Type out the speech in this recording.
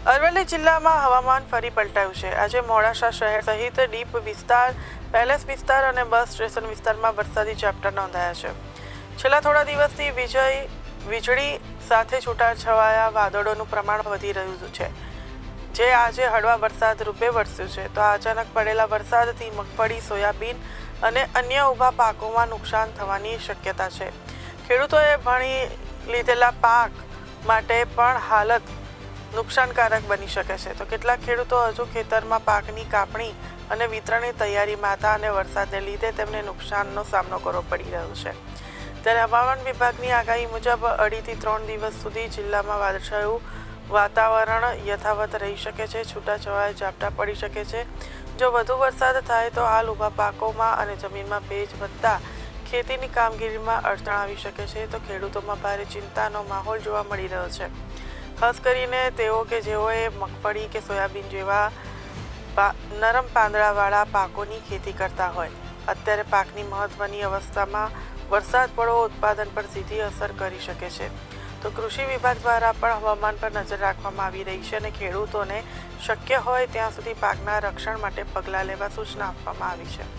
અરવલ્લી જિલ્લામાં હવામાન ફરી પલટાયું છે। આજે મોડાસા શહેર સહિત ડીપ વિસ્તાર, પેલેસ વિસ્તાર અને બસ સ્ટેશન વિસ્તારમાં વરસાદી ઝાપટા નોંધાયા છે। છેલ્લા થોડા દિવસથી વીજળી સાથે છૂટાછવાયા વાદળોનું પ્રમાણ વધી રહ્યું છે, જે આજે હળવા વરસાદ રૂપે વરસ્યું છે। તો અચાનક પડેલા વરસાદથી મગફળી, સોયાબીન અને અન્ય ઊભા પાકોમાં નુકસાન થવાની શક્યતા છે। ખેડૂતોએ ભણી લીધેલા પાક માટે પણ હાલત નુકસાનકારક બની શકે છે। તો કેટલાક ખેડૂતો હજુ ખેતરમાં પાકની કાપણી અને વિતરણની તૈયારીમાં હતા અને વરસાદને લીધે તેમને નુકસાનનો સામનો કરવો પડી રહ્યો છે। ત્યારે હવામાન વિભાગની આગાહી મુજબ 2 થી 3 દિવસ સુધી જિલ્લામાં વાદળછાયું વાતાવરણ યથાવત રહી શકે છે। છૂટાછવાયા ઝાપટા પડી શકે છે। જો વધુ વરસાદ થાય તો હાલ ઊભા પાકોમાં અને જમીનમાં ભેજ વધતા ખેતીની કામગીરીમાં અડચણ આવી શકે છે। તો ખેડૂતોમાં ભારે ચિંતાનો માહોલ જોવા મળી રહ્યો છે, ખાસ કરીને તેઓ કે જેઓએ મગફળી કે સોયાબીન જેવા નરમ પાંદડાવાળા પાકોની ખેતી કરતા હોય। અત્યારે પાકની મહત્વની અવસ્થામાં વરસાદ પડવો ઉત્પાદન પર સીધી અસર કરી શકે છે। તો કૃષિ વિભાગ દ્વારા પણ હવામાન પર નજર રાખવામાં આવી રહી છે અને ખેડૂતોને શક્ય હોય ત્યાં સુધી પાકના રક્ષણ માટે પગલાં લેવા સૂચના આપવામાં આવી છે।